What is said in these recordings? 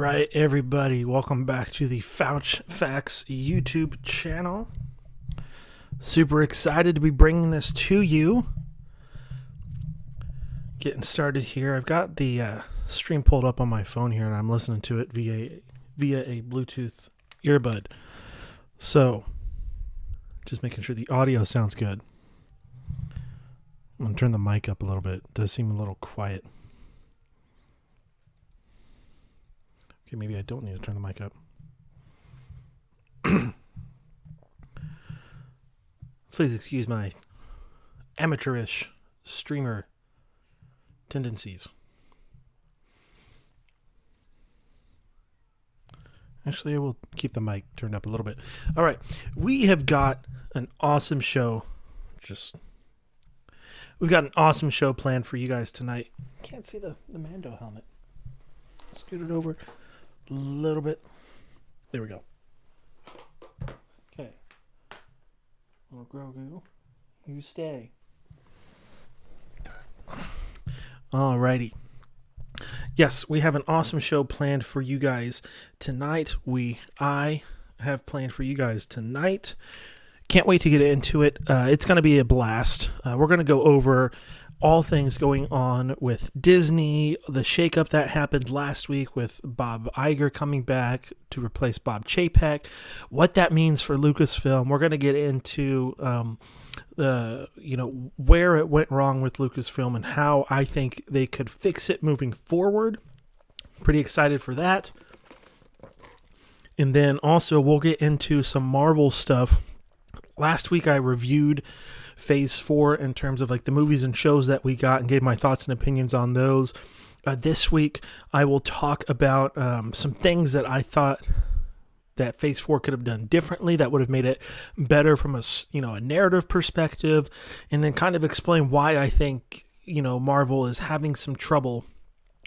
right, everybody, welcome back to the Fouch Facts YouTube channel. Super excited to be bringing this to you. Getting started here. I've got the stream pulled up on my phone here, and I'm listening to it via a Bluetooth earbud. So, just making sure the audio sounds good. I'm going to turn the mic up a little bit. It does seem a little quiet. Okay, maybe I don't need to turn the mic up. Please excuse my amateurish streamer tendencies. Actually, I will keep the mic turned up a little bit. All right, we have got an awesome show. We've got an awesome show planned for you guys tonight. Can't see the Mando helmet. Scoot it over a little bit. There we go. Okay. Little Grogu, you stay. Alrighty. Yes, we have an awesome show planned for you guys tonight. I have planned for you guys tonight. Can't wait to get into it. It's going to be a blast. We're going to go over all things going on with Disney, the shakeup that happened last week with Bob Iger coming back to replace Bob Chapek, what that means for Lucasfilm. We're going to get into where it went wrong with Lucasfilm and how I think they could fix it moving forward. Pretty excited for that. And then also we'll get into some Marvel stuff. Last week I reviewed Phase 4 in terms of like the movies and shows that we got and gave my thoughts and opinions on those. This week I will talk about some things that I thought that Phase 4 could have done differently that would have made it better from a narrative perspective, and then kind of explain why I think Marvel is having some trouble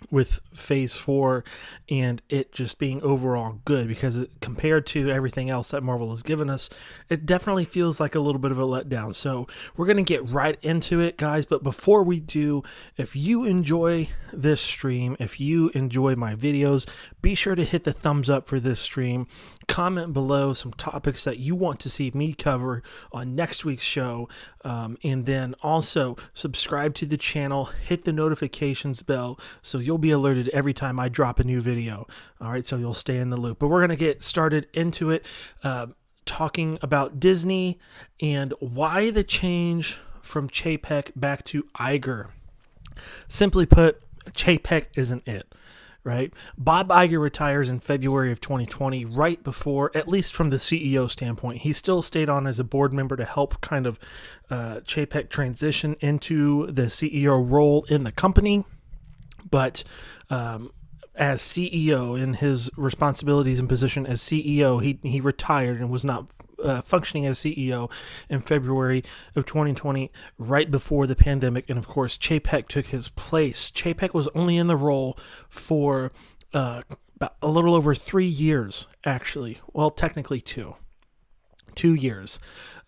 with Phase 4 and it just being overall good, because compared to everything else that Marvel has given us, it definitely feels like a little bit of a letdown. So we're going to get right into it, guys. But before we do, if you enjoy this stream, if you enjoy my videos, be sure to hit the thumbs up for this stream. Comment below some topics that you want to see me cover on next week's show. And then also subscribe to the channel, hit the notifications bell so you'll be alerted every time I drop a new video. All right, so you'll stay in the loop. But we're going to get started into it, talking about Disney and why the change from Chapek back to Iger. Simply put, Chapek isn't it. Right? Bob Iger retires in February of 2020, right before, at least from the CEO standpoint. He still stayed on as a board member to help kind of Chapek transition into the CEO role in the company. But as CEO, in his responsibilities and position as CEO, he retired and was not functioning as CEO in February of 2020, right before the pandemic. And of course, Chapek took his place. Chapek was only in the role for about a little over 3 years, actually. Well, technically 2 years.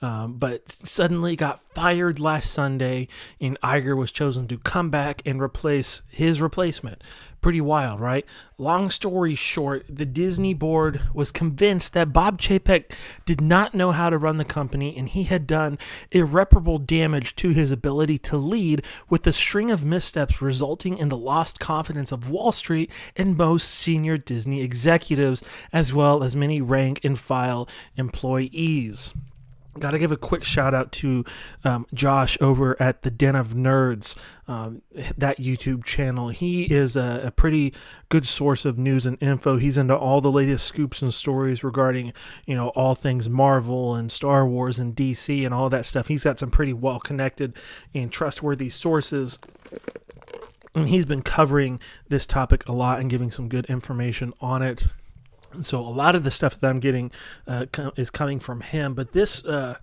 But suddenly got fired last Sunday, and Iger was chosen to come back and replace his replacement. Pretty wild, right? Long story short, the Disney board was convinced that Bob Chapek did not know how to run the company, and he had done irreparable damage to his ability to lead, with the string of missteps resulting in the lost confidence of Wall Street and most senior Disney executives, as well as many rank and file employees. Got to give a quick shout out to Josh over at the Den of Nerds, that YouTube channel. He is a pretty good source of news and info. He's into all the latest scoops and stories regarding, all things Marvel and Star Wars and DC and all that stuff. He's got some pretty well connected and trustworthy sources. And he's been covering this topic a lot and giving some good information on it. So a lot of the stuff that I'm getting is coming from him. But this, the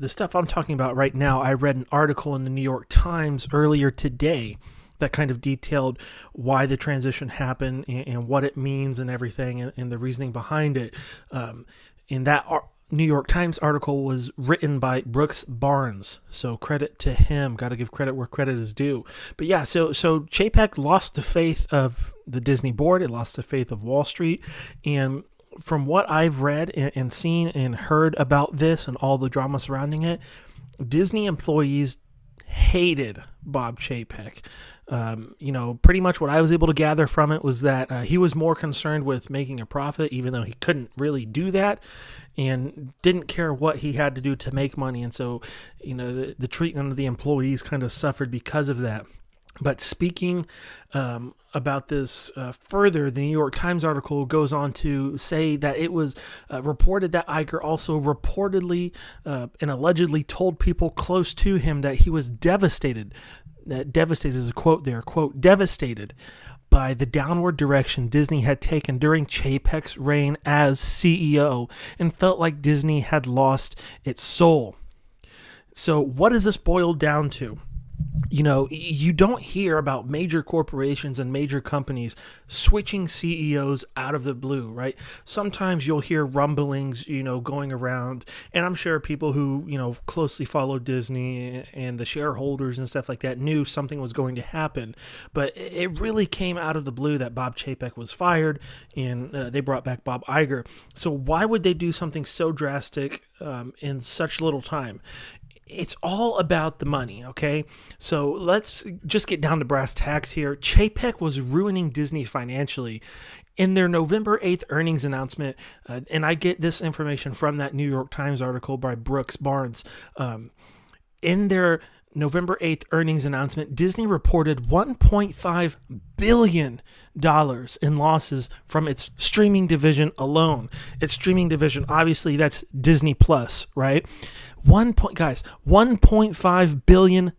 stuff I'm talking about right now, I read an article in the New York Times earlier today that kind of detailed why the transition happened and what it means and everything and the reasoning behind it. In New York Times article was written by Brooks Barnes, so credit to him. Got to give credit where credit is due. But yeah, so Chapek lost the faith of the Disney board. It lost the faith of Wall Street, and from what I've read and seen and heard about this and all the drama surrounding it, Disney employees hated Bob Chapek. Pretty much what I was able to gather from it was that he was more concerned with making a profit, even though he couldn't really do that, and didn't care what he had to do to make money. And so, the treatment of the employees kind of suffered because of that. But speaking about this further, the New York Times article goes on to say that it was reported that Iger also reportedly and allegedly told people close to him that he was devastated. That devastated is a quote there, quote, devastated by the downward direction Disney had taken during Chapek's reign as CEO, and felt like Disney had lost its soul. So what does this boil down to? You don't hear about major corporations and major companies switching CEOs out of the blue, right? Sometimes you'll hear rumblings, going around, and I'm sure people who, closely follow Disney and the shareholders and stuff like that knew something was going to happen. But it really came out of the blue that Bob Chapek was fired, and they brought back Bob Iger. So why would they do something so drastic in such little time? It's all about the money, okay? So let's just get down to brass tacks here. Chapek was ruining Disney financially. In their November 8th earnings announcement, and I get this information from that New York Times article by Brooks Barnes, in their November 8th earnings announcement, Disney reported $1.5 billion in losses from its streaming division alone. Its streaming division, obviously, that's Disney Plus, right? $1.5 billion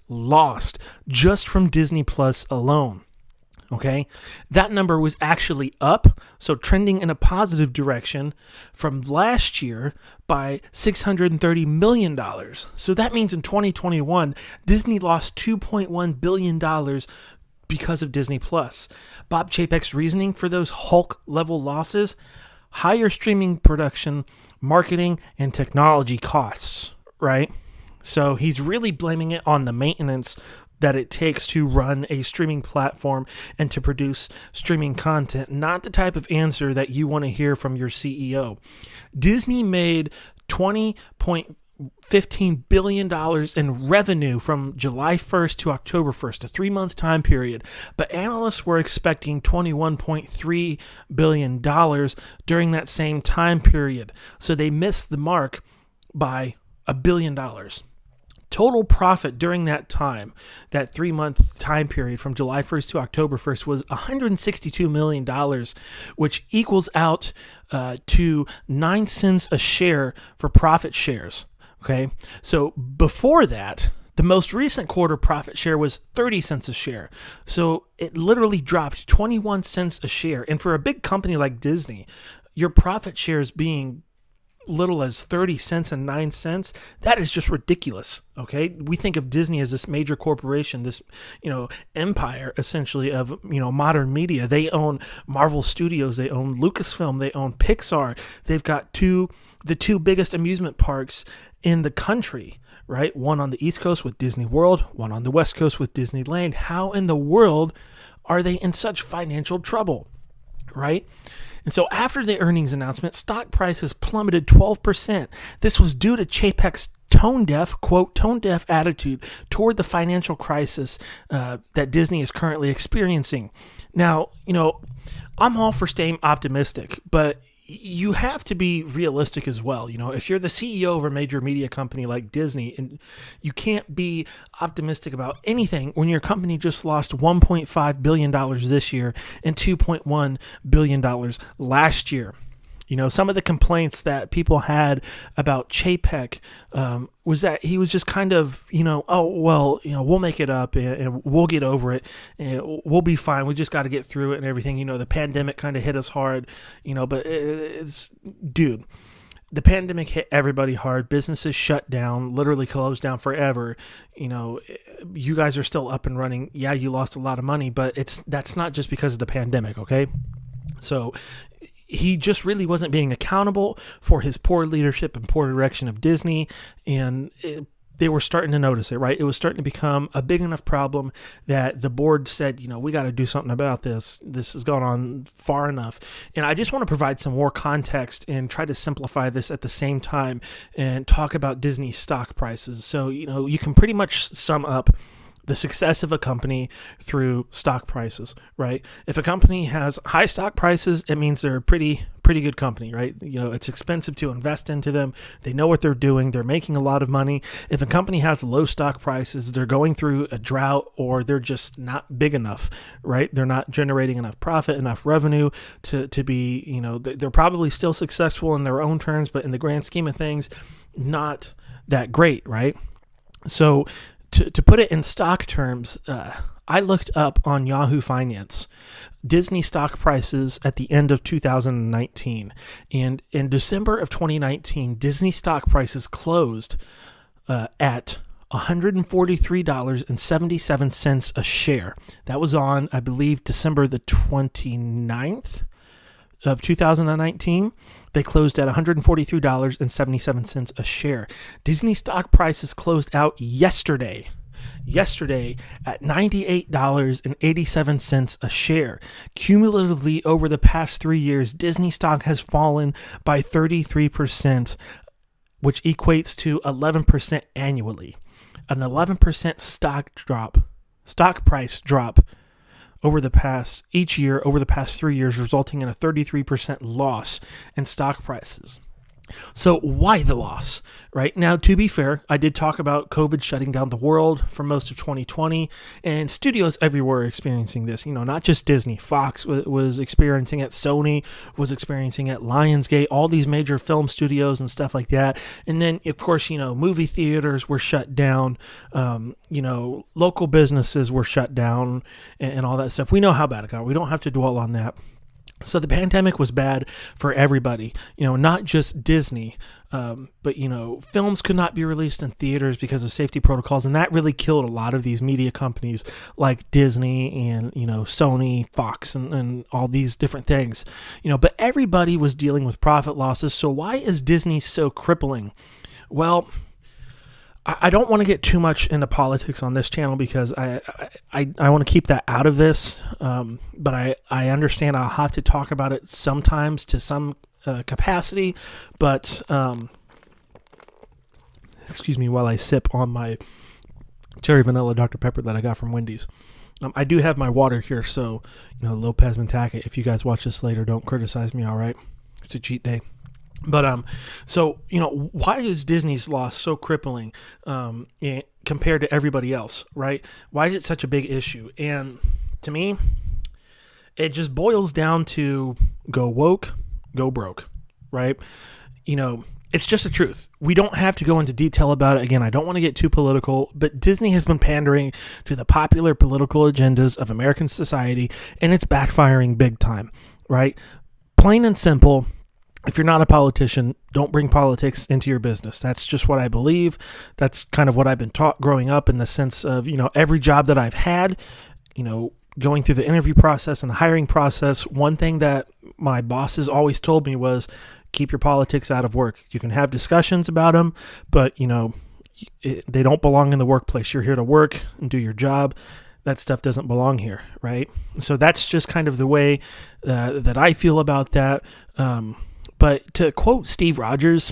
lost just from Disney Plus alone. Okay, that number was actually up, so trending in a positive direction from last year by $630 million. So that means in 2021, Disney lost $2.1 billion because of Disney Plus. Bob Chapek's reasoning for those Hulk-level losses: higher streaming production, marketing, and technology costs, right? So he's really blaming it on the maintenance that it takes to run a streaming platform and to produce streaming content, not the type of answer that you want to hear from your CEO. Disney made $20.15 billion in revenue from July 1st to October 1st, a 3-month time period, but analysts were expecting $21.3 billion during that same time period, so they missed the mark by $1 billion. Total profit during that time, that 3-month time period from July 1st to October 1st, was $162 million, which equals out to 9 cents a share for profit shares. Okay, so before that, the most recent quarter profit share was 30 cents a share. So it literally dropped 21 cents a share. And for a big company like Disney, your profit shares being little as 30 cents and 9 cents, that is just ridiculous. Okay, we think of Disney as this major corporation, this empire essentially of modern media. They own Marvel Studios, they own Lucasfilm, they own Pixar. They've got the two biggest amusement parks in the country, right? One on the East Coast with Disney World, one on the West Coast with Disneyland. How in the world are they in such financial trouble, right? And so after the earnings announcement, stock prices plummeted 12%. This was due to Chapek's tone-deaf attitude toward the financial crisis that Disney is currently experiencing. Now, I'm all for staying optimistic, but you have to be realistic as well. If you're the CEO of a major media company like Disney, and you can't be optimistic about anything when your company just lost $1.5 billion this year and $2.1 billion last year. Some of the complaints that people had about Chapek was that he was just kind of, we'll make it up and we'll get over it and we'll be fine. We just got to get through it and everything. The pandemic kind of hit us hard, but dude, the pandemic hit everybody hard. Businesses shut down, literally closed down forever. You guys are still up and running. Yeah, you lost a lot of money, but that's not just because of the pandemic, okay? So he just really wasn't being accountable for his poor leadership and poor direction of Disney, and they were starting to notice it, right? It was starting to become a big enough problem that the board said, we got to do something about this. This has gone on far enough. And I just want to provide some more context and try to simplify this at the same time and talk about Disney stock prices. So, you can pretty much sum up the success of a company through stock prices, right? If a company has high stock prices, it means they're a pretty good company, right? It's expensive to invest into them. They know what they're doing. They're making a lot of money. If a company has low stock prices, they're going through a drought, or they're just not big enough, right? They're not generating enough profit, enough revenue to be, they're probably still successful in their own terms, but in the grand scheme of things, not that great, right? So to put it in stock terms, I looked up on Yahoo Finance Disney stock prices at the end of 2019. And in December of 2019, Disney stock prices closed at $143.77 a share. That was on, I believe, December the 29th of 2019. They closed at $143.77 a share. Disney stock prices closed out yesterday at $98.87 a share. Cumulatively over the past 3 years, Disney stock has fallen by 33%, which equates to 11% annually. An 11% stock price drop each year over the past 3 years, resulting in a 33% loss in stock prices. So why the loss, right? Now, to be fair, I did talk about COVID shutting down the world for most of 2020, and studios everywhere are experiencing this, not just Disney. Fox was experiencing it, Sony was experiencing it, Lionsgate, all these major film studios and stuff like that. And then, of course, movie theaters were shut down, local businesses were shut down and all that stuff. We know how bad it got. We don't have to dwell on that. So the pandemic was bad for everybody, not just Disney, but, films could not be released in theaters because of safety protocols. And that really killed a lot of these media companies like Disney and, Sony, Fox, and all these different things, but everybody was dealing with profit losses. So why is Disney so crippling? Well, I don't want to get too much into politics on this channel because I want to keep that out of this, but I understand I'll have to talk about it sometimes to some capacity, but excuse me while I sip on my cherry vanilla Dr. Pepper that I got from Wendy's. I do have my water here, so, Lopez Mintaka, if you guys watch this later, don't criticize me, all right? It's a cheat day. But, so, why is Disney's loss so crippling, compared to everybody else, right? Why is it such a big issue? And to me, it just boils down to go woke, go broke, right? It's just the truth. We don't have to go into detail about it. Again, I don't want to get too political, but Disney has been pandering to the popular political agendas of American society, and it's backfiring big time, right? Plain and simple. If you're not a politician, don't bring politics into your business. That's just what I believe. That's kind of what I've been taught growing up, in the sense of, every job that I've had, going through the interview process and the hiring process, one thing that my bosses always told me was, keep your politics out of work. You can have discussions about them, but, they don't belong in the workplace. You're here to work and do your job. That stuff doesn't belong here, right? So that's just kind of the way that I feel about that. But to quote Steve Rogers,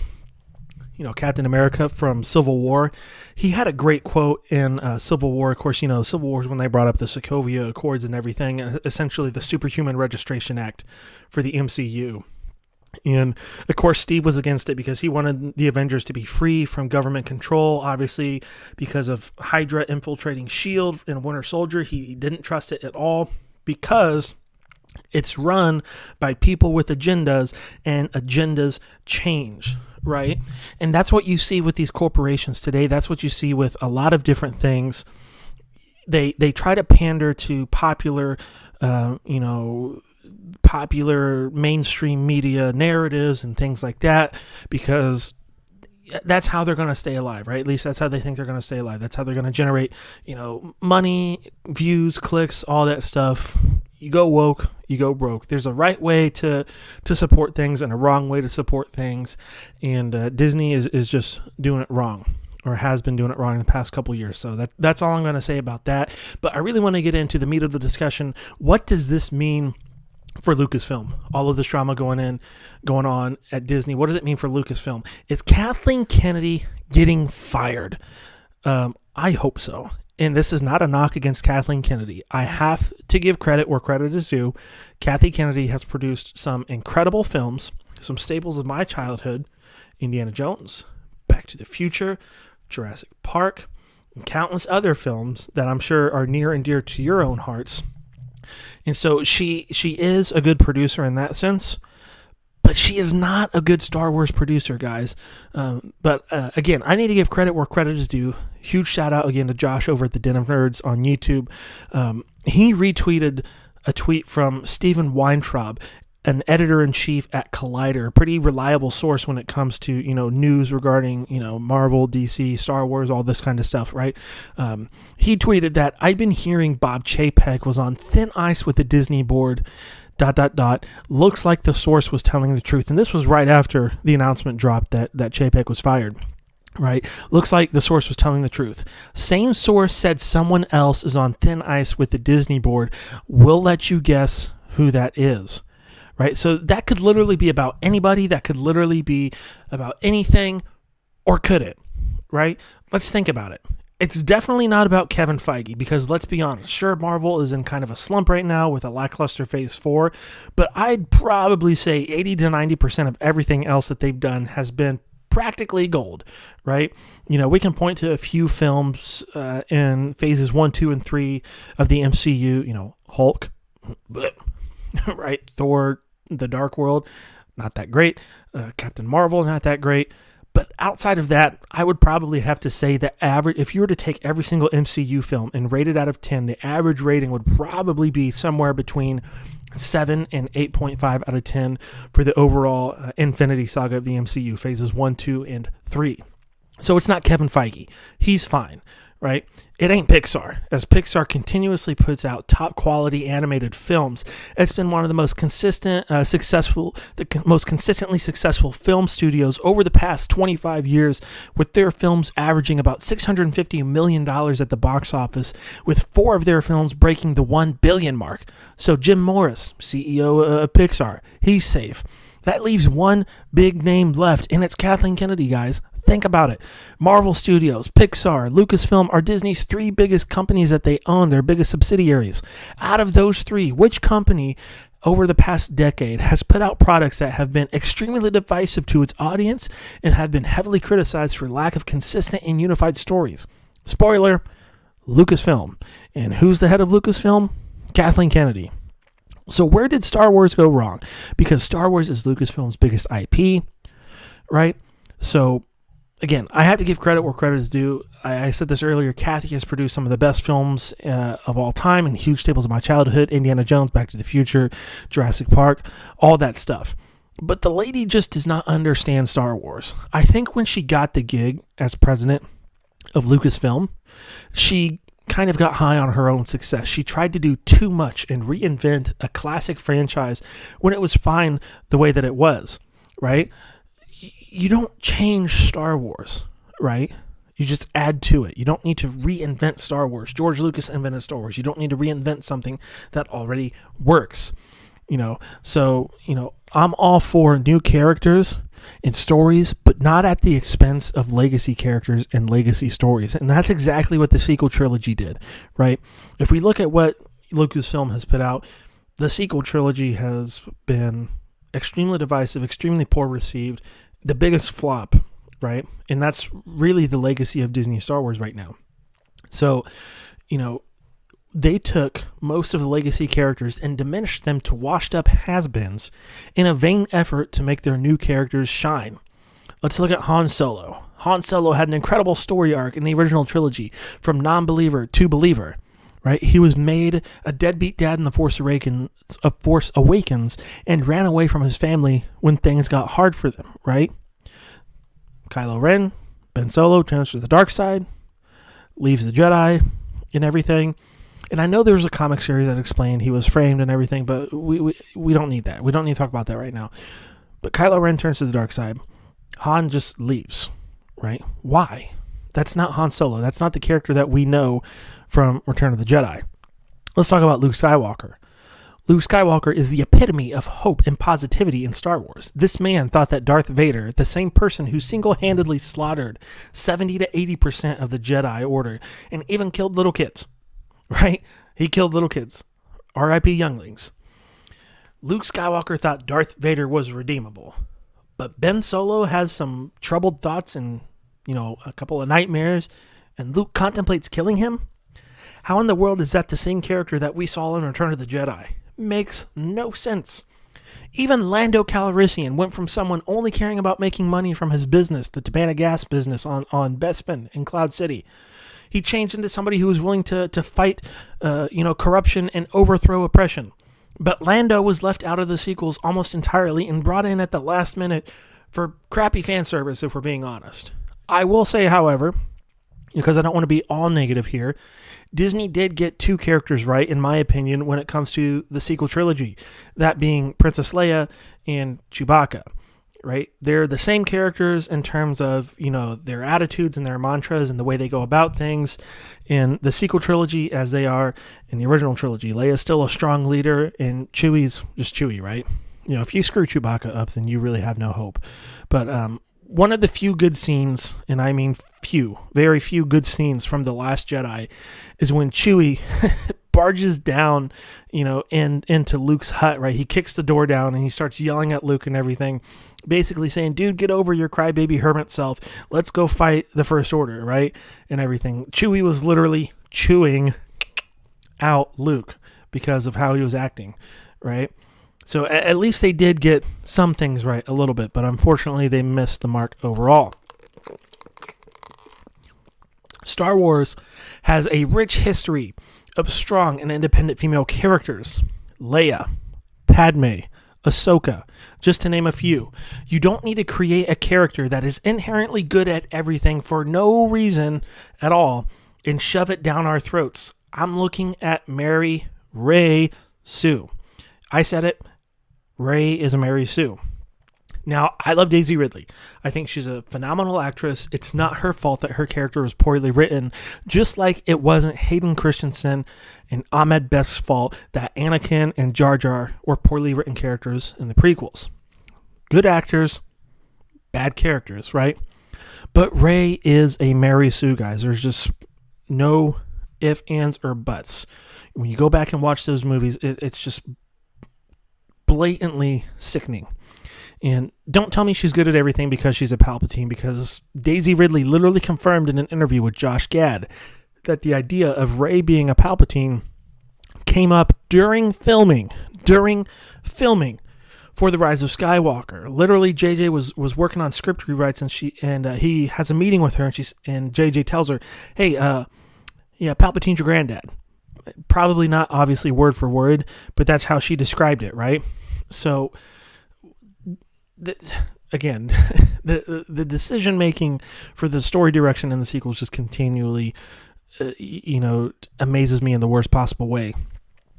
Captain America from Civil War, he had a great quote in Civil War. Of course, Civil War is when they brought up the Sokovia Accords and everything, essentially the Superhuman Registration Act for the MCU. And, of course, Steve was against it because he wanted the Avengers to be free from government control, obviously, because of Hydra infiltrating S.H.I.E.L.D. and Winter Soldier. He didn't trust it at all because it's run by people with agendas, and agendas change, right? And that's what you see with these corporations today. That's what you see with a lot of different things. They try to pander to popular mainstream media narratives and things like that, because that's how they're going to stay alive, right? At least that's how they think they're going to stay alive. That's how they're going to generate, money, views, clicks, all that stuff. you go woke, you go broke. There's a right way to support things and a wrong way to support things, and Disney is just doing it wrong, or has been doing it wrong in the past couple years. So that's all I'm going to say about that. But I really want to get into the meat of the discussion. What does this mean for Lucasfilm? All of this drama going on at Disney. What does it mean for Lucasfilm? Is Kathleen Kennedy getting fired? I hope so. And this is not a knock against Kathleen Kennedy. I have to give credit where credit is due. Kathy Kennedy has produced some incredible films, some staples of my childhood: Indiana Jones, Back to the Future, Jurassic Park, and countless other films that I'm sure are near and dear to your own hearts. And so she is a good producer in that sense, but she is not a good Star Wars producer, guys. But again, I need to give credit where credit is due. Huge shout out again to Josh over at the Den of Nerds on YouTube. He retweeted a tweet from Steven Weintraub, an editor-in-chief at Collider, a pretty reliable source when it comes to, news regarding, Marvel, DC, Star Wars, all this kind of stuff, right? He tweeted that I've been hearing Bob Chapek was on thin ice with the Disney board, ... Looks like the source was telling the truth. And this was right after the announcement dropped that Chapek was fired, right? Looks like the source was telling the truth. Same source said someone else is on thin ice with the Disney board. We'll let you guess who that is. Right, so that could literally be about anybody. That could literally be about anything, or could it? Right? Let's think about it. It's definitely not about Kevin Feige, because let's be honest. Sure, Marvel is in kind of a slump right now with a lackluster Phase 4, but I'd probably say 80 to 90% of everything else that they've done has been practically gold, right? We can point to a few films in Phases 1, 2, and 3 of the MCU. Hulk, right? Thor, The Dark World, not that great. Captain Marvel, not that great. But outside of that, I would probably have to say the average, if you were to take every single MCU film and rate it out of 10, the average rating would probably be somewhere between 7 and 8.5 out of 10 for the overall Infinity Saga of the MCU, Phases 1, 2, and 3. So it's not Kevin Feige. He's fine, right? It ain't Pixar. As Pixar continuously puts out top quality animated films, it's been one of the most consistently successful film studios over the past 25 years, with their films averaging about $650 million at the box office, with 4 of their films breaking the $1 billion mark. So Jim Morris, CEO of Pixar, he's safe. That leaves one big name left, and it's Kathleen Kennedy, guys. Think about it. Marvel Studios, Pixar, Lucasfilm are Disney's 3 biggest companies that they own, their biggest subsidiaries. Out of those 3, which company over the past decade has put out products that have been extremely divisive to its audience and have been heavily criticized for lack of consistent and unified stories? Spoiler, Lucasfilm. And who's the head of Lucasfilm? Kathleen Kennedy. So where did Star Wars go wrong? Because Star Wars is Lucasfilm's biggest IP, right? So again, I have to give credit where credit is due. I said this earlier. Kathy has produced some of the best films of all time and huge staples of my childhood: Indiana Jones, Back to the Future, Jurassic Park, all that stuff. But the lady just does not understand Star Wars. I think when she got the gig as president of Lucasfilm, she kind of got high on her own success. She tried to do too much and reinvent a classic franchise when it was fine the way that it was, right? You don't change Star Wars, right? You just add to it. You don't need to reinvent Star Wars. George Lucas invented Star Wars. You don't need to reinvent something that already works, So, I'm all for new characters and stories, but not at the expense of legacy characters and legacy stories. And that's exactly what the sequel trilogy did, right? If we look at what Lucasfilm has put out, the sequel trilogy has been extremely divisive, extremely poor received, the biggest flop, right? And that's really the legacy of Disney Star Wars right now. So, they took most of the legacy characters and diminished them to washed up has-beens in a vain effort to make their new characters shine. Let's look at Han Solo. Han Solo had an incredible story arc in the original trilogy, from non-believer to believer, right? He was made a deadbeat dad in The Force Awakens and ran away from his family when things got hard for them, right? Kylo Ren, Ben Solo turns to the dark side, leaves the Jedi and everything. And I know there's a comic series that explained he was framed and everything, but we don't need that. We don't need to talk about that right now. But Kylo Ren turns to the dark side. Han just leaves, right? Why? That's not Han Solo. That's not the character that we know from Return of the Jedi. Let's talk about Luke Skywalker. Luke Skywalker is the epitome of hope and positivity in Star Wars. This man thought that Darth Vader, the same person who single-handedly slaughtered 70 to 80% of the Jedi Order and even killed little kids, right? He killed little kids. R.I.P. younglings. Luke Skywalker thought Darth Vader was redeemable. But Ben Solo has some troubled thoughts and, a couple of nightmares, and Luke contemplates killing him? How in the world is that the same character that we saw in Return of the Jedi? Makes no sense. Even Lando Calrissian went from someone only caring about making money from his business, the Tabana gas business on Bespin in Cloud City. He changed into somebody who was willing to fight, corruption and overthrow oppression. But Lando was left out of the sequels almost entirely and brought in at the last minute for crappy fan service, if we're being honest. I will say, however, because I don't want to be all negative here, Disney did get two characters right, in my opinion, when it comes to the sequel trilogy, that being Princess Leia and Chewbacca, right? They're the same characters in terms of, their attitudes and their mantras and the way they go about things in the sequel trilogy as they are in the original trilogy. Leia's still a strong leader, and Chewie's just Chewie, right? If you screw Chewbacca up, then you really have no hope. But one of the few good scenes, and I mean few, very few good scenes from The Last Jedi, is when Chewie barges down, into Luke's hut, right? He kicks the door down and he starts yelling at Luke and everything, basically saying, dude, get over your crybaby hermit self. Let's go fight the First Order, right? And everything. Chewie was literally chewing out Luke because of how he was acting, right? So at least they did get some things right a little bit, but unfortunately they missed the mark overall. Star Wars has a rich history of strong and independent female characters. Leia, Padme, Ahsoka, just to name a few. You don't need to create a character that is inherently good at everything for no reason at all and shove it down our throats. I'm looking at Mary Ray Sue. I said it. Rey is a Mary Sue. Now, I love Daisy Ridley. I think she's a phenomenal actress. It's not her fault that her character was poorly written, just like it wasn't Hayden Christensen and Ahmed Best's fault that Anakin and Jar Jar were poorly written characters in the prequels. Good actors, bad characters, right? But Rey is a Mary Sue, guys. There's just no ifs, ands, or buts. When you go back and watch those movies, it's just blatantly sickening. And don't tell me she's good at everything because she's a Palpatine, because Daisy Ridley literally confirmed in an interview with Josh Gad that the idea of Rey being a Palpatine came up during filming for The Rise of Skywalker. Literally, JJ was working on script rewrites, and he has a meeting with her, and JJ tells her, "Hey, Palpatine's your granddad." Probably not obviously word for word, but that's how she described it, right? So, again, the decision making for the story direction in the sequels just continually, amazes me in the worst possible way.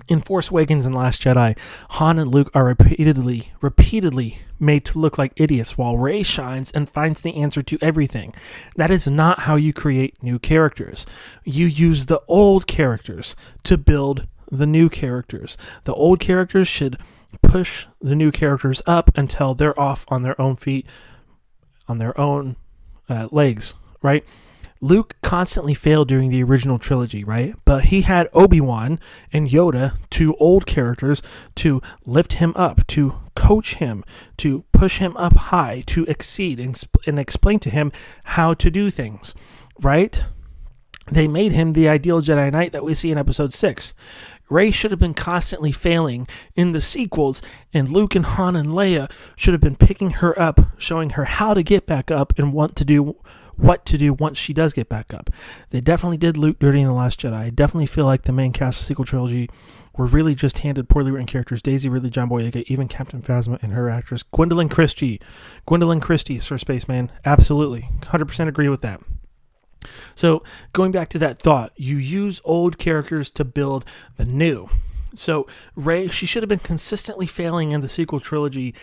In Force Awakens and Last Jedi, Han and Luke are repeatedly made to look like idiots, while Rey shines and finds the answer to everything. That is not how you create new characters. You use the old characters to build the new characters. The old characters should push the new characters up until they're off on their own feet, on their own legs, right? Luke constantly failed during the original trilogy, right? But he had Obi-Wan and Yoda, two old characters, to lift him up, to coach him, to push him up high, to exceed and explain to him how to do things, right? They made him the ideal Jedi Knight that we see in Episode 6. Rey should have been constantly failing in the sequels, and Luke and Han and Leia should have been picking her up, showing her how to get back up and what to do once she does get back up. They definitely did Luke dirty in The Last Jedi. I definitely feel like the main cast of the sequel trilogy were really just handed poorly written characters. Daisy Ridley, John Boyega, even Captain Phasma and her actress. Gwendolyn Christie, Sir Spaceman. Absolutely. 100% agree with that. So going back to that thought, you use old characters to build the new. So Rey, she should have been consistently failing in the sequel trilogy.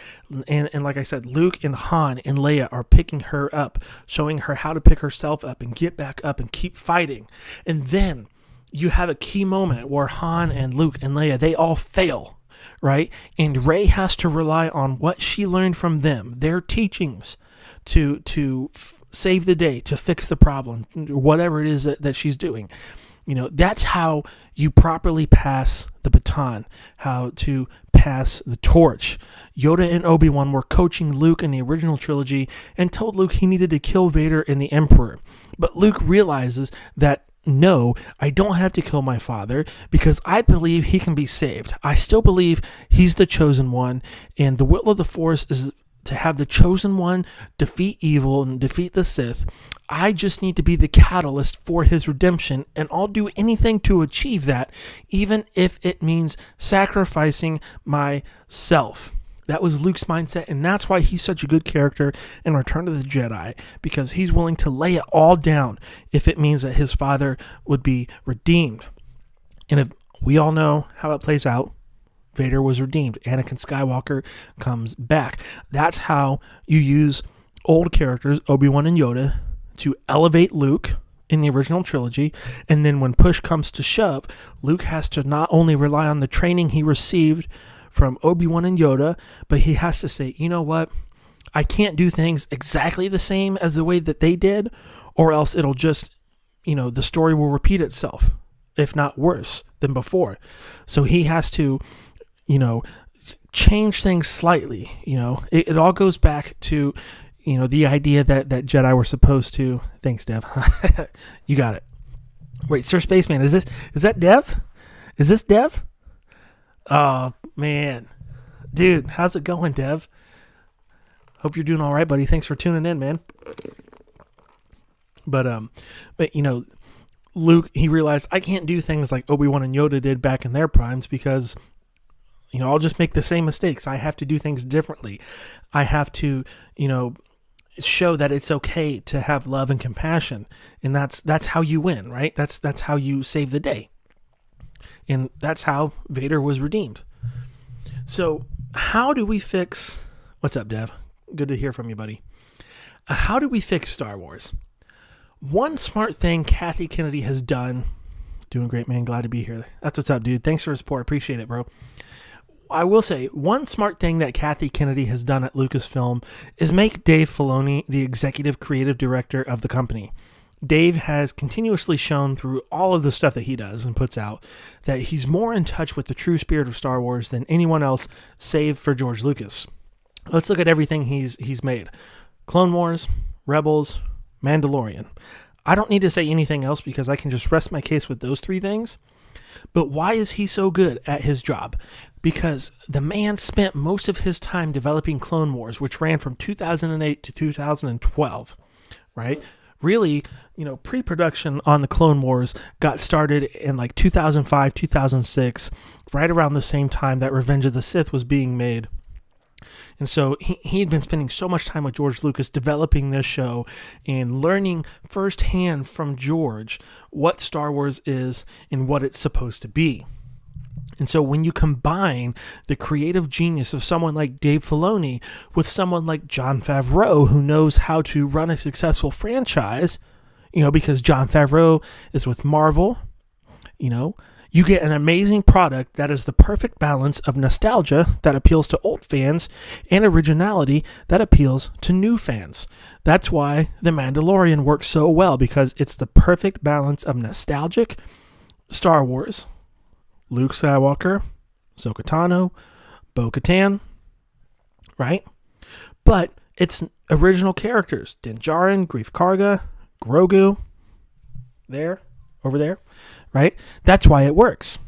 And like I said, Luke and Han and Leia are picking her up, showing her how to pick herself up and get back up and keep fighting. And then you have a key moment where Han and Luke and Leia, they all fail, right? And Rey has to rely on what she learned from them, their teachings, to save the day, to fix the problem, whatever it is that she's doing. That's how you properly pass the baton, how to pass the torch. Yoda and Obi-Wan were coaching Luke in the original trilogy and told Luke he needed to kill Vader and the Emperor. But Luke realizes that, no, I don't have to kill my father because I believe he can be saved. I still believe he's the chosen one, and the will of the Force is to have the chosen one defeat evil and defeat the Sith. I just need to be the catalyst for his redemption, and I'll do anything to achieve that, even if it means sacrificing myself. That was Luke's mindset, and that's why he's such a good character in Return of the Jedi, because he's willing to lay it all down if it means that his father would be redeemed. And if we all know how it plays out, Vader was redeemed. Anakin Skywalker comes back. That's how you use old characters, Obi-Wan and Yoda, to elevate Luke in the original trilogy. And then when push comes to shove, Luke has to not only rely on the training he received from Obi-Wan and Yoda, but he has to say, you know what? I can't do things exactly the same as the way that they did, or else it'll just, the story will repeat itself, if not worse than before. So he has to change things slightly. It all goes back to, the idea that Jedi were supposed to. Thanks, Dev. You got it. Wait, Sir Spaceman, is that Dev? Is this Dev? Oh, man. Dude, how's it going, Dev? Hope you're doing all right, buddy. Thanks for tuning in, man. But Luke, he realized I can't do things like Obi-Wan and Yoda did back in their primes because I'll just make the same mistakes. I have to do things differently. I have to, show that it's okay to have love and compassion. And that's how you win, right? That's how you save the day. And that's how Vader was redeemed. So how do we fix... What's up, Dev? Good to hear from you, buddy. How do we fix Star Wars? One smart thing Kathleen Kennedy has done... Doing great, man. Glad to be here. That's what's up, dude. Thanks for the support. Appreciate it, bro. I will say, one smart thing that Kathleen Kennedy has done at Lucasfilm is make Dave Filoni the executive creative director of the company. Dave has continuously shown through all of the stuff that he does and puts out that he's more in touch with the true spirit of Star Wars than anyone else, save for George Lucas. Let's look at everything he's made. Clone Wars, Rebels, Mandalorian. I don't need to say anything else because I can just rest my case with those three things. But why is he so good at his job? Because the man spent most of his time developing Clone Wars, which ran from 2008 to 2012, right? Really, pre-production on the Clone Wars got started in like 2005, 2006, right around the same time that Revenge of the Sith was being made. And so he had been spending so much time with George Lucas developing this show and learning firsthand from George what Star Wars is and what it's supposed to be. And so when you combine the creative genius of someone like Dave Filoni with someone like Jon Favreau, who knows how to run a successful franchise, because Jon Favreau is with Marvel, you get an amazing product that is the perfect balance of nostalgia that appeals to old fans and originality that appeals to new fans. That's why The Mandalorian works so well, because it's the perfect balance of nostalgic Star Wars, Luke Skywalker, Ahsoka Tano, Bo-Katan, right? But it's original characters, Din Djarin, Greef Karga, Grogu, over there, right? That's why it works.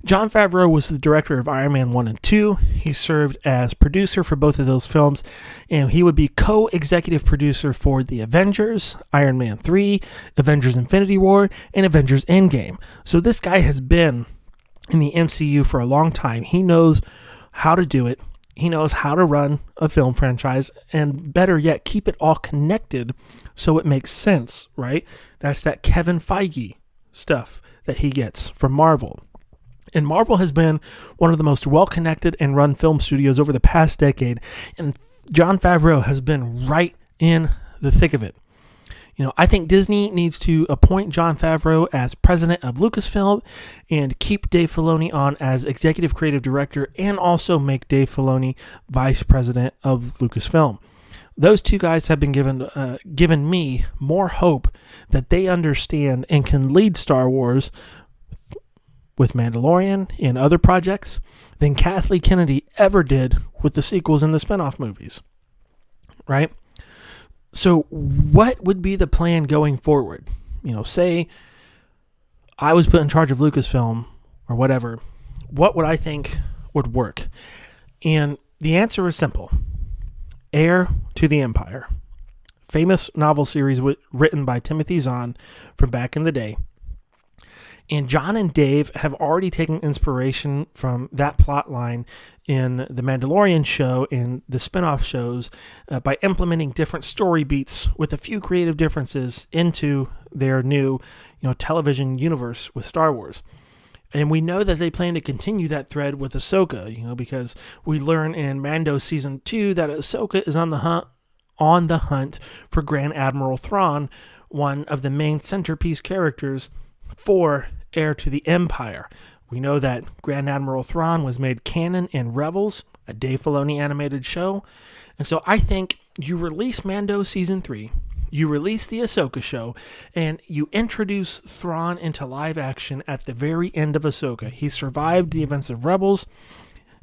Jon Favreau was the director of Iron Man 1 and 2. He served as producer for both of those films, and he would be co-executive producer for The Avengers, Iron Man 3, Avengers Infinity War, and Avengers Endgame. So this guy has been in the MCU for a long time. He knows how to do it. he knows how to run a film franchise, and better yet, keep it all connected so it makes sense, right? That's that Kevin Feige stuff that he gets from Marvel. And Marvel has been one of the most well-connected and run film studios over the past decade, and Jon Favreau has been right in the thick of it. I think Disney needs to appoint Jon Favreau as president of Lucasfilm and keep Dave Filoni on as executive creative director, and also make Dave Filoni vice president of Lucasfilm. Those two guys have been given me more hope that they understand and can lead Star Wars with Mandalorian and other projects than Kathleen Kennedy ever did with the sequels and the spinoff movies, right? So what would be the plan going forward? Say I was put in charge of Lucasfilm or whatever, what would I think would work? And the answer is simple. Heir to the Empire. Famous novel series written by Timothy Zahn from back in the day. And John and Dave have already taken inspiration from that plot line in the Mandalorian show and the spin-off shows by implementing different story beats with a few creative differences into their new, television universe with Star Wars. And we know that they plan to continue that thread with Ahsoka, because we learn in Mando Season 2 that Ahsoka is on the hunt for Grand Admiral Thrawn, one of the main centerpiece characters for Heir to the Empire. We know that Grand Admiral Thrawn was made canon in Rebels, a Dave Filoni animated show. And so I think you release Mando Season 3, you release the Ahsoka show, and you introduce Thrawn into live action at the very end of Ahsoka. He survived the events of Rebels,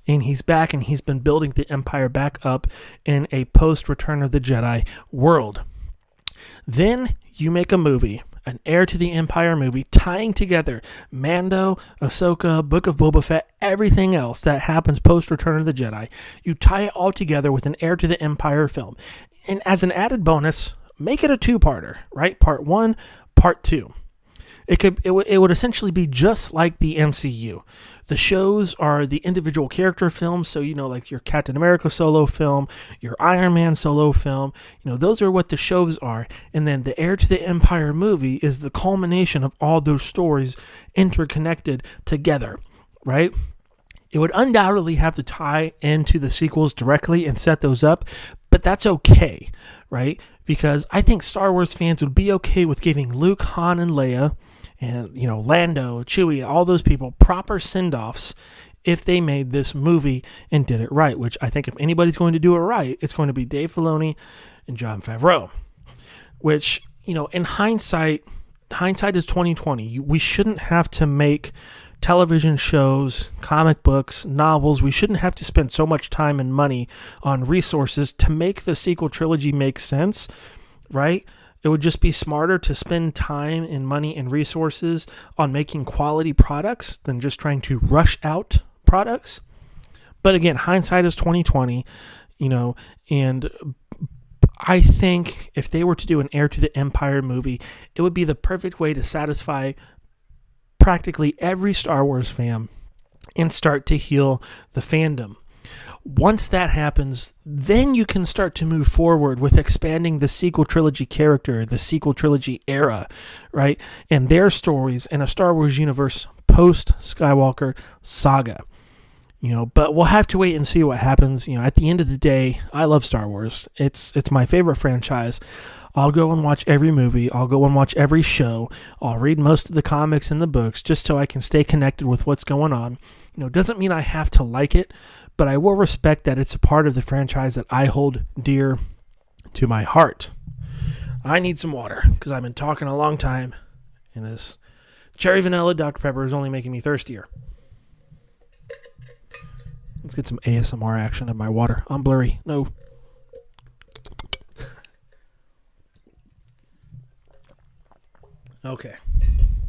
and he's back, and he's been building the Empire back up in a post-Return of the Jedi world. Then you make a movie, an Heir to the Empire movie, tying together Mando, Ahsoka, Book of Boba Fett, everything else that happens post-Return of the Jedi. You tie it all together with an Heir to the Empire film. And as an added bonus, make it a two-parter, right? Part 1, Part 2. It would essentially be just like the MCU. The shows are the individual character films, so like your Captain America solo film, your Iron Man solo film, those are what the shows are. And then the Heir to the Empire movie is the culmination of all those stories interconnected together, right? It would undoubtedly have to tie into the sequels directly and set those up, but that's okay, right? Because I think Star Wars fans would be okay with giving Luke, Han, and Leia, and Lando, Chewie, all those people proper send-offs if they made this movie and did it right, which I think if anybody's going to do it right, it's going to be Dave Filoni and Jon Favreau, which, in hindsight is 2020. We shouldn't have to make television shows, comic books, novels. We shouldn't have to spend so much time and money on resources to make the sequel trilogy make sense, right? It would just be smarter to spend time and money and resources on making quality products than just trying to rush out products. But again, hindsight is 2020, and I think if they were to do an Heir to the Empire movie, it would be the perfect way to satisfy practically every Star Wars fan and start to heal the fandom. Once that happens, then you can start to move forward with expanding the sequel trilogy character, the sequel trilogy era, right? And their stories in a Star Wars universe post-Skywalker saga. But we'll have to wait and see what happens. At the end of the day, I love Star Wars. It's my favorite franchise. I'll go and watch every movie. I'll go and watch every show. I'll read most of the comics and the books just so I can stay connected with what's going on. Doesn't mean I have to like it, but I will respect that it's a part of the franchise that I hold dear to my heart. I need some water because I've been talking a long time, and this cherry vanilla Dr. Pepper is only making me thirstier. Let's get some ASMR action of my water. I'm blurry. No. Okay.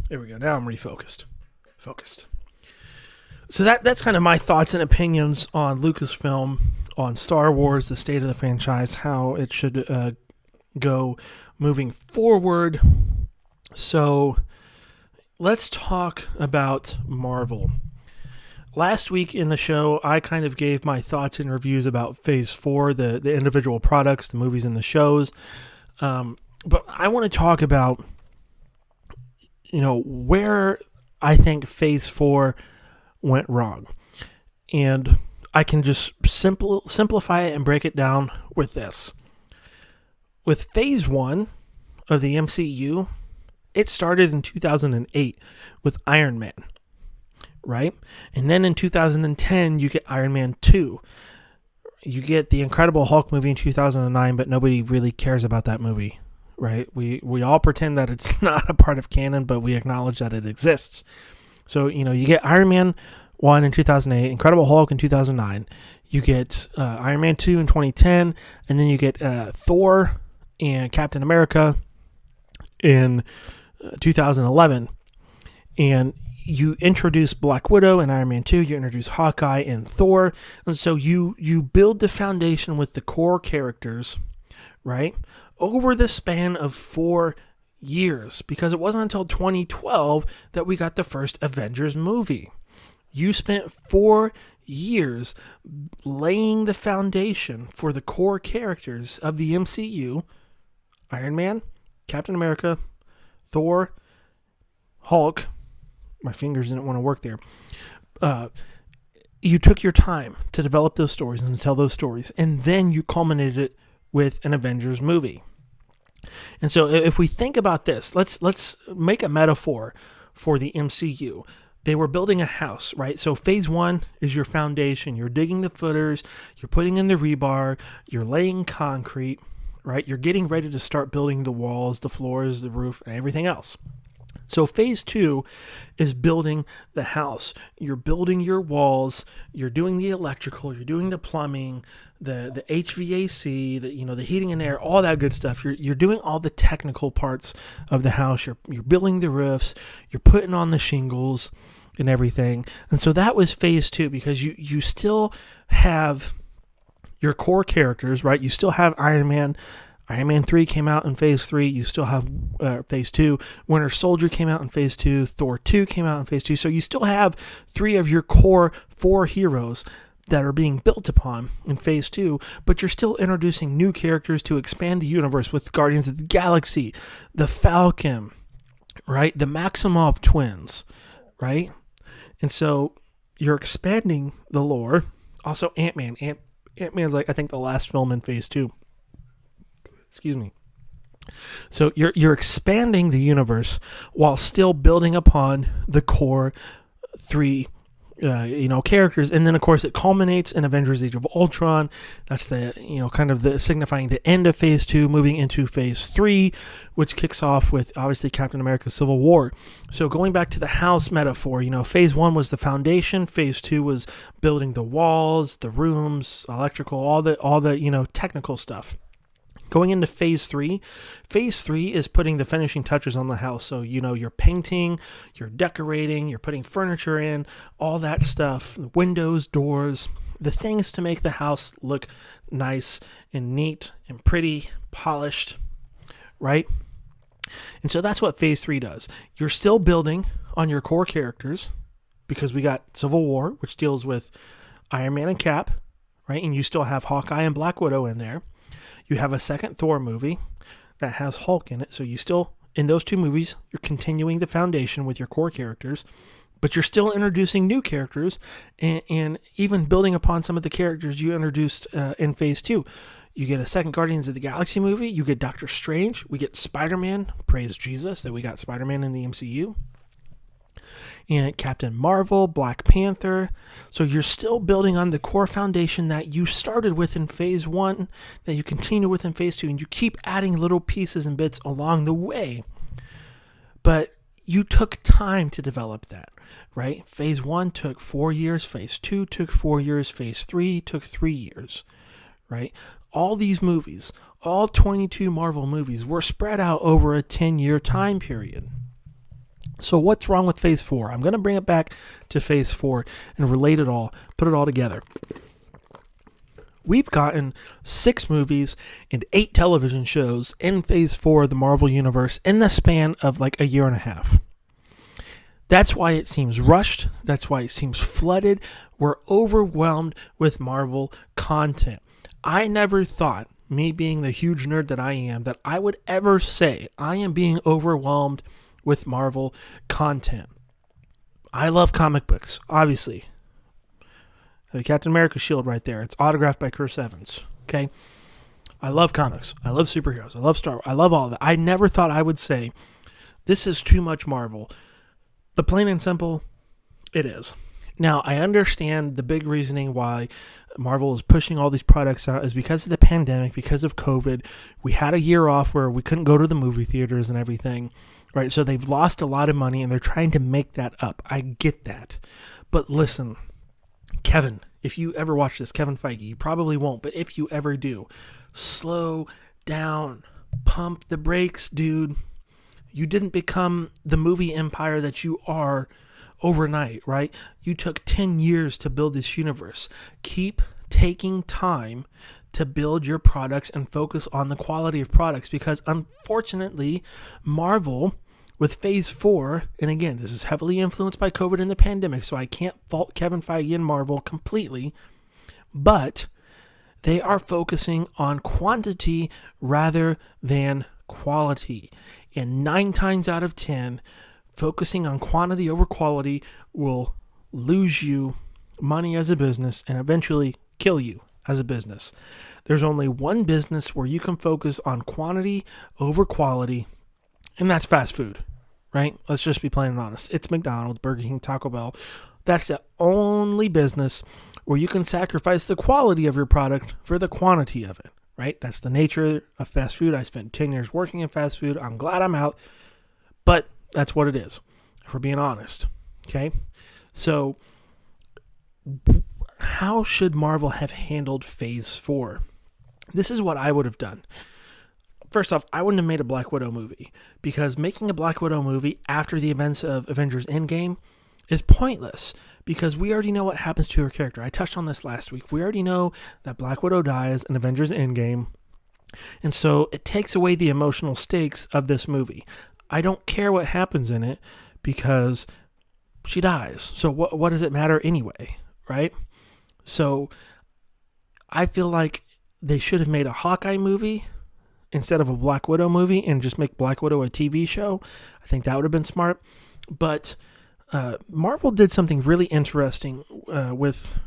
There we go. Now I'm refocused. Focused. So that's kind of my thoughts and opinions on Lucasfilm, on Star Wars, the state of the franchise, how it should go moving forward. So let's talk about Marvel. Last week in the show, I kind of gave my thoughts and reviews about Phase 4, the individual products, the movies and the shows. But I want to talk about, where I think Phase 4 went wrong. And I can just simplify it and break it down with this. With Phase 1 of the MCU, it started in 2008 with Iron Man, right? And then in 2010, you get Iron Man 2. You get the Incredible Hulk movie in 2009, but nobody really cares about that movie, right? We all pretend that it's not a part of canon, but we acknowledge that it exists. So, you get Iron Man 1 in 2008, Incredible Hulk in 2009. You get Iron Man 2 in 2010, and then you get Thor and Captain America in 2011. And you introduce Black Widow and Iron Man 2, you introduce Hawkeye and Thor, and so you build the foundation with the core characters, right, over the span of 4 years, because it wasn't until 2012 that we got the first Avengers movie. You spent 4 years laying the foundation for the core characters of the MCU, Iron Man, Captain America, Thor, Hulk. My fingers didn't want to work there. You took your time to develop those stories and to tell those stories, and then you culminated it with an Avengers movie. And so if we think about this, let's make a metaphor for the MCU. They were building a house, right? So Phase 1 is your foundation. You're digging the footers, you're putting in the rebar, you're laying concrete, right? You're getting ready to start building the walls, the floors, the roof, and everything else. So Phase 2 is building the house. You're building your walls, you're doing the electrical, you're doing the plumbing, the HVAC, the heating and air, all that good stuff. You're doing all the technical parts of the house. You're building the roofs, you're putting on the shingles and everything. And so that was Phase 2, because you still have your core characters, right? You still have Iron Man. Iron Man 3 came out in Phase 3. You still have Phase 2. Winter Soldier came out in Phase 2. Thor 2 came out in Phase 2. So you still have 3 of your core 4 heroes that are being built upon in Phase 2, but you're still introducing new characters to expand the universe with Guardians of the Galaxy, the Falcon, right? The Maximoff twins, right? And so you're expanding the lore. Also, Ant-Man. Ant-Man's I think the last film in Phase 2. Excuse me. So you're expanding the universe while still building upon the core 3 characters, and then of course it culminates in Avengers: Age of Ultron. That's the kind of the signifying the end of Phase 2, moving into Phase 3, which kicks off with obviously Captain America: Civil War. So going back to the house metaphor, Phase 1 was the foundation. Phase 2 was building the walls, the rooms, electrical, all the technical stuff. Going into Phase 3 is putting the finishing touches on the house. So, you're painting, you're decorating, you're putting furniture in, all that stuff, windows, doors, the things to make the house look nice and neat and pretty, polished, right? And so that's what Phase 3 does. You're still building on your core characters, because we got Civil War, which deals with Iron Man and Cap, right? And you still have Hawkeye and Black Widow in there. You have a second Thor movie that has Hulk in it. So you still, in those 2 movies, you're continuing the foundation with your core characters, but you're still introducing new characters and even building upon some of the characters you introduced in Phase 2. You get a second Guardians of the Galaxy movie. You get Doctor Strange. We get Spider-Man. Praise Jesus that we got Spider-Man in the MCU. And Captain Marvel, Black Panther. So you're still building on the core foundation that you started with in Phase 1, that you continue with in Phase 2, and you keep adding little pieces and bits along the way. But you took time to develop that, right? Phase 1 took 4 years, Phase 2 took 4 years, Phase 3 took 3 years, right? All these movies, all 22 Marvel movies, were spread out over a 10-year time period. So what's wrong with Phase 4? I'm going to bring it back to Phase 4 and relate it all, put it all together. We've gotten 6 movies and 8 television shows in Phase 4 of the Marvel Universe in the span of a year and a half. That's why it seems rushed. That's why it seems flooded. We're overwhelmed with Marvel content. I never thought, me being the huge nerd that I am, that I would ever say I am being overwhelmed with Marvel content. I love comic books, obviously. The Captain America shield right there. It's autographed by Chris Evans. Okay? I love comics. I love superheroes. I love Star Wars. I love all of that. I never thought I would say, this is too much Marvel. But plain and simple, it is. Now, I understand the big reasoning why Marvel is pushing all these products out is because of the pandemic, because of COVID. We had a year off where we couldn't go to the movie theaters and everything, right? So they've lost a lot of money and they're trying to make that up. I get that. But listen, Kevin, if you ever watch this, Kevin Feige, you probably won't, but if you ever do, slow down, pump the brakes, dude. You didn't become the movie empire that you are overnight, right? You took 10 years to build this universe. Keep taking time to build your products and focus on the quality of products, because unfortunately, Marvel with Phase 4, and again, this is heavily influenced by COVID and the pandemic, so I can't fault Kevin Feige and Marvel completely, but they are focusing on quantity rather than quality. And 9 times out of 10, focusing on quantity over quality will lose you money as a business and eventually kill you as a business. There's only one business where you can focus on quantity over quality, and that's fast food, right? Let's just be plain and honest. It's McDonald's, Burger King, Taco Bell. That's the only business where you can sacrifice the quality of your product for the quantity of it, right? That's the nature of fast food. I spent 10 years working in fast food. I'm glad I'm out, but that's what it is, if we're being honest, okay? So how should Marvel have handled Phase 4? This is what I would have done. First off, I wouldn't have made a Black Widow movie, because making a Black Widow movie after the events of Avengers Endgame is pointless, because we already know what happens to her character. I touched on this last week. We already know that Black Widow dies in Avengers Endgame, and so it takes away the emotional stakes of this movie. I don't care what happens in it because she dies. So what does it matter anyway, right? So I feel like they should have made a Hawkeye movie instead of a Black Widow movie and just make Black Widow a TV show. I think that would have been smart. But Marvel did something really interesting with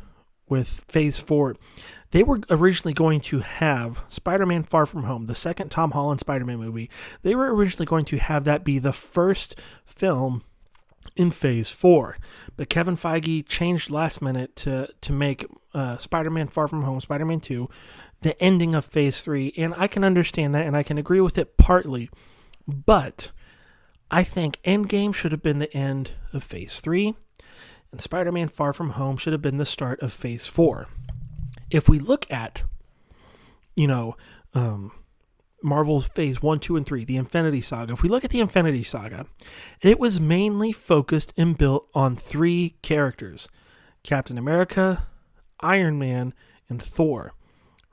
Phase 4. They were originally going to have Spider-Man Far From Home, the second Tom Holland Spider-Man movie. They were originally going to have that be the first film in Phase 4. But Kevin Feige changed last minute to make Spider-Man Far From Home, Spider-Man 2, the ending of Phase 3. And I can understand that, and I can agree with it partly. But I think Endgame should have been the end of Phase 3, and Spider-Man Far From Home should have been the start of Phase 4. If we look at, Marvel's Phase 1, 2, and 3, the Infinity Saga, if we look at the Infinity Saga, it was mainly focused and built on 3 characters: Captain America, Iron Man, and Thor,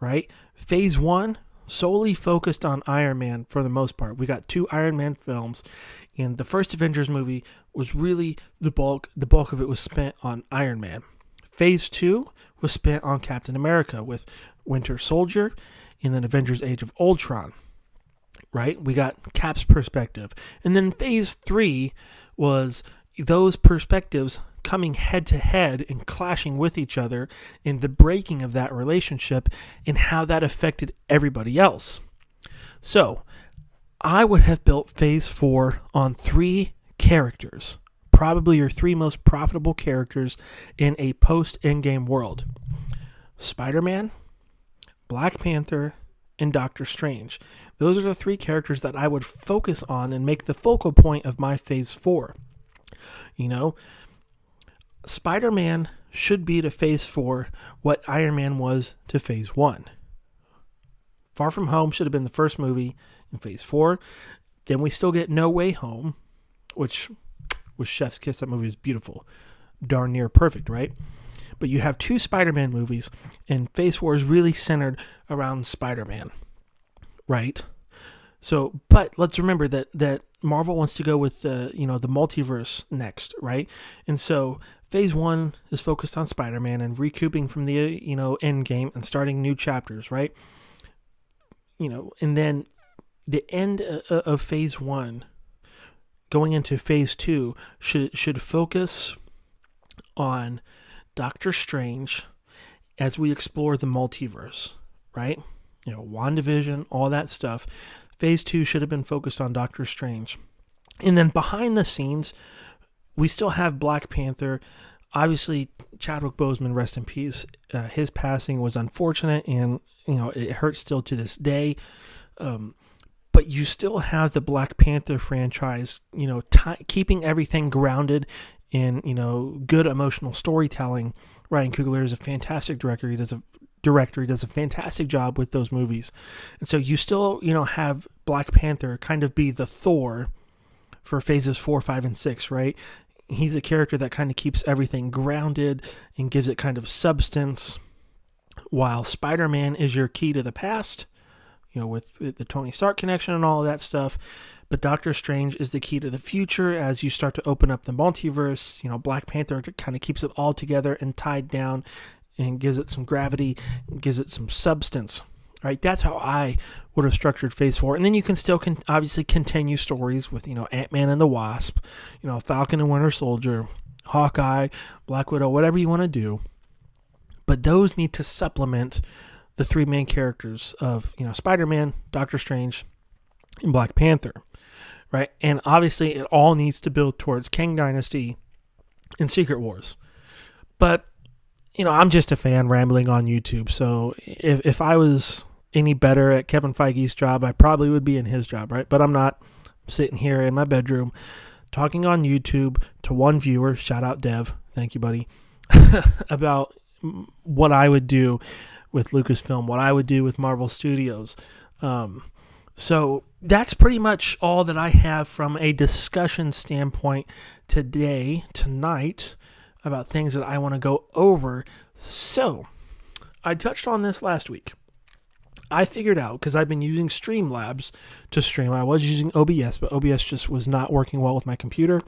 right? Phase 1 solely focused on Iron Man for the most part. We got 2 Iron Man films, and the first Avengers movie was really the bulk of it was spent on Iron Man. Phase 2 was spent on Captain America with Winter Soldier and then Avengers Age of Ultron, right? We got Cap's perspective. And then Phase 3 was those perspectives coming head to head and clashing with each other, and the breaking of that relationship and how that affected everybody else. So I would have built Phase 4 on 3 characters, probably your 3 most profitable characters in a post-Endgame world: Spider-Man, Black Panther, and Doctor Strange. Those are the 3 characters that I would focus on and make the focal point of my Phase 4. Spider-Man should be to Phase 4 what Iron Man was to Phase 1. Far From Home should have been the first movie in Phase 4. Then we still get No Way Home, which was chef's kiss. That movie is beautiful. Darn near perfect, right? But you have 2 Spider-Man movies, and Phase 4 is really centered around Spider-Man, right? So, but let's remember that Marvel wants to go with the multiverse next, right? And so Phase 1 is focused on Spider-Man and recouping from the end game and starting new chapters, right? And then the end of Phase 1 going into Phase 2 should focus on Doctor Strange as we explore the multiverse, right? WandaVision, all that stuff. Phase 2 should have been focused on Doctor Strange. And then behind the scenes, we still have Black Panther. Obviously, Chadwick Boseman, rest in peace. His passing was unfortunate, and it hurts still to this day. But you still have the Black Panther franchise, keeping everything grounded in, good emotional storytelling. Ryan Coogler is a fantastic director. He does a fantastic job with those movies. And so you still, have Black Panther kind of be the Thor for phases 4, 5, and 6, right? He's a character that kind of keeps everything grounded and gives it kind of substance, while Spider-Man is your key to the past, with the Tony Stark connection and all of that stuff. But Doctor Strange is the key to the future as you start to open up the multiverse. Black Panther kind of keeps it all together and tied down and gives it some gravity, gives it some substance, right? That's how I would have structured Phase 4. And then you can still obviously continue stories with, Ant-Man and the Wasp, Falcon and Winter Soldier, Hawkeye, Black Widow, whatever you want to do. But those need to supplement the three main characters of, Spider-Man, Doctor Strange, and Black Panther, right? And obviously it all needs to build towards Kang Dynasty and Secret Wars. But, I'm just a fan rambling on YouTube. So if I was any better at Kevin Feige's job, I probably would be in his job, right? But I'm not. I'm sitting here in my bedroom talking on YouTube to one viewer, shout out Dev, thank you buddy, about what I would do with Lucasfilm, what I would do with Marvel Studios. So that's pretty much all that I have from a discussion standpoint tonight, about things that I want to go over. So I touched on this last week. I figured out, because I've been using Streamlabs to stream. I was using OBS, but OBS just was not working well with my computer.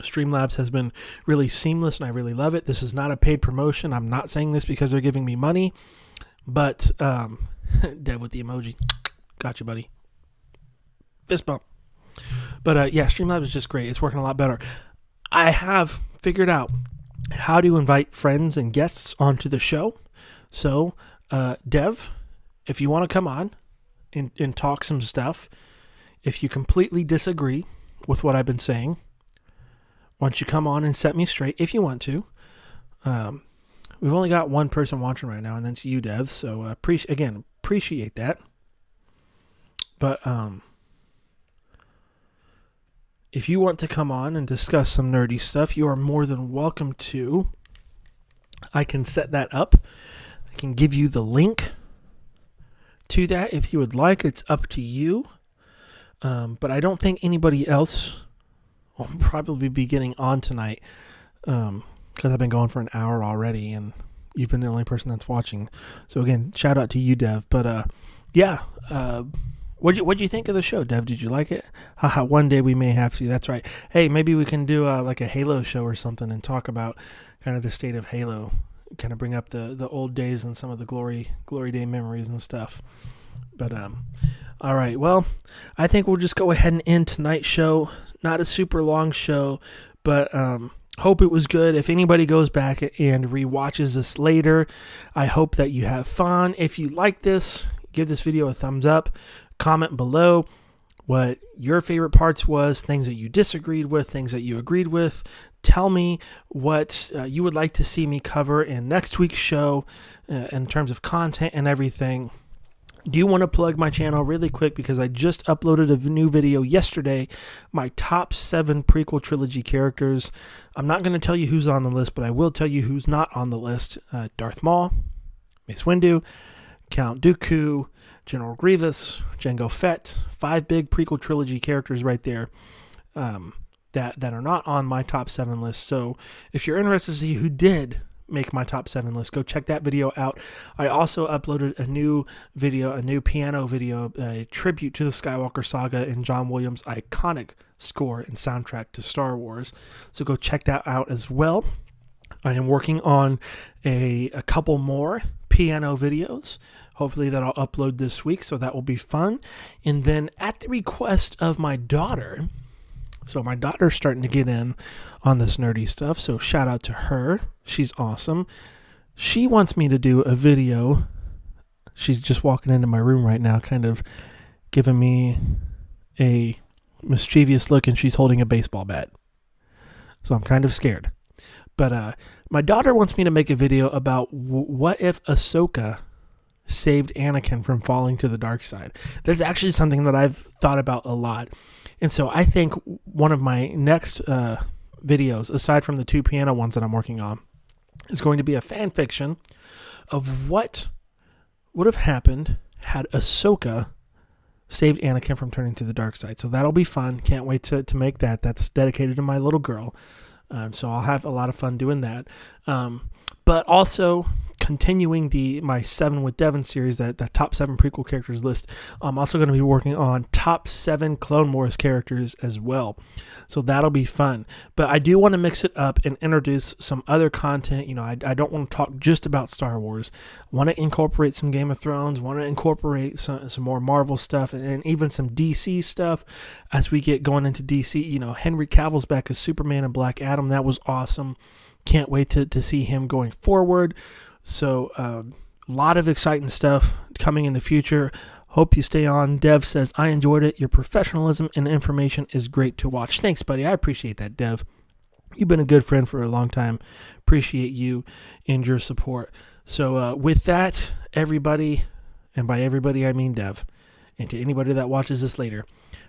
Streamlabs has been really seamless, and I really love it. This is not a paid promotion. I'm not saying this because they're giving me money, but Dev with the emoji. Gotcha, buddy. Fist bump. But yeah, Streamlabs is just great. It's working a lot better. I have figured out how to invite friends and guests onto the show. So, Dev, if you want to come on and talk some stuff, if you completely disagree with what I've been saying, why don't you come on and set me straight if you want to. We've only got one person watching right now, and that's you, Dev. So, appreciate that. But, if you want to come on and discuss some nerdy stuff, you are more than welcome to. I can set that up. I can give you the link to that if you would like. It's up to you. But I don't think anybody else will probably be getting on tonight, because I've been going for an hour already, and you've been the only person that's watching. So again, shout out to you, Dev. But yeah. What'd you think of the show, Dev? Did you like it? Haha, one day we may have to. That's right. Hey, maybe we can do like a Halo show or something and talk about kind of the state of Halo, kind of bring up the old days and some of the glory day memories and stuff. But all right. Well, I think we'll just go ahead and end tonight's show. Not a super long show, but hope it was good. If anybody goes back and rewatches this later, I hope that you have fun. If you like this, give this video a thumbs up. Comment below what your favorite parts was, things that you disagreed with, things that you agreed with. Tell me what you would like to see me cover in next week's show in terms of content and everything. Do you want to plug my channel really quick, because I just uploaded a new video yesterday, my top 7 prequel trilogy characters. I'm not going to tell you who's on the list, but I will tell you who's not on the list. Darth Maul, Mace Windu, Count Dooku, General Grievous, Jango Fett, 5 big prequel trilogy characters right there that are not on my top 7 list. So if you're interested to see who did make my top 7 list. Go check that video out. I also uploaded a new video, a new piano video, a tribute to the Skywalker saga and John Williams' iconic score and soundtrack to Star Wars. So go check that out as well. I am working on a couple more piano videos. Hopefully that I'll upload this week, so that will be fun. And then at the request of my daughter, so my daughter's starting to get in on this nerdy stuff, so shout out to her. She's awesome. She wants me to do a video. She's just walking into my room right now, kind of giving me a mischievous look, and she's holding a baseball bat. So I'm kind of scared. But my daughter wants me to make a video about what if Ahsoka saved Anakin from falling to the dark side. That's actually something that I've thought about a lot. And so I think one of my next videos, aside from the 2 piano ones that I'm working on, is going to be a fan fiction of what would have happened had Ahsoka saved Anakin from turning to the dark side. So that'll be fun. Can't wait to make that. That's dedicated to my little girl. So I'll have a lot of fun doing that. But also continuing my 7 with Devin series, that top 7 prequel characters list. I'm also going to be working on top 7 Clone Wars characters as well. So that'll be fun. But I do want to mix it up and introduce some other content. You know, I don't want to talk just about Star Wars. I want to incorporate some Game of Thrones, want to incorporate some more Marvel stuff, and even some DC stuff as we get going into DC. You know, Henry Cavill's back as Superman and Black Adam. That was awesome. Can't wait to see him going forward. So a lot of exciting stuff coming in the future. Hope you stay on. Dev says, I enjoyed it. Your professionalism and information is great to watch. Thanks, buddy. I appreciate that, Dev. You've been a good friend for a long time. Appreciate you and your support. So with that, everybody, and by everybody I mean Dev, and to anybody that watches this later,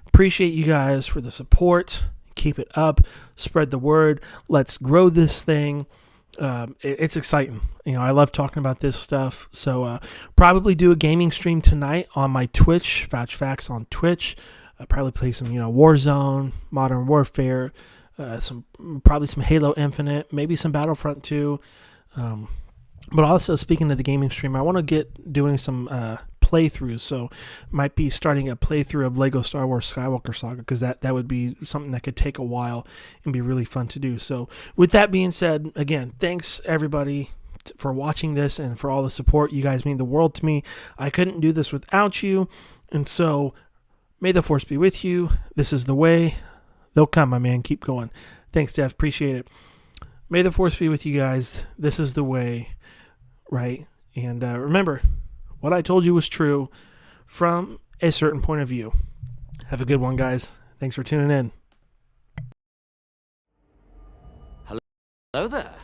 appreciate you guys for the support. Keep it up. Spread the word. Let's grow this thing. It's exciting. You know, I love talking about this stuff. So probably do a gaming stream tonight on my Twitch, Fouch Facts on Twitch. Probably play some, Warzone, Modern Warfare, probably some Halo Infinite, maybe some Battlefront 2. But also, speaking of the gaming stream, I want to get doing some playthroughs. So might be starting a playthrough of Lego Star Wars Skywalker Saga, because that would be something that could take a while and be really fun to do. So with that being said, again, thanks everybody for watching this and for all the support. You guys mean the world to me. I couldn't do this without you. And so may the force be with you. This is the way. They'll come, my man. Keep going. Thanks, Dev. Appreciate it. May the force be with you guys. This is the way, right? And remember, what I told you was true from a certain point of view. Have a good one, guys. Thanks for tuning in. Hello there.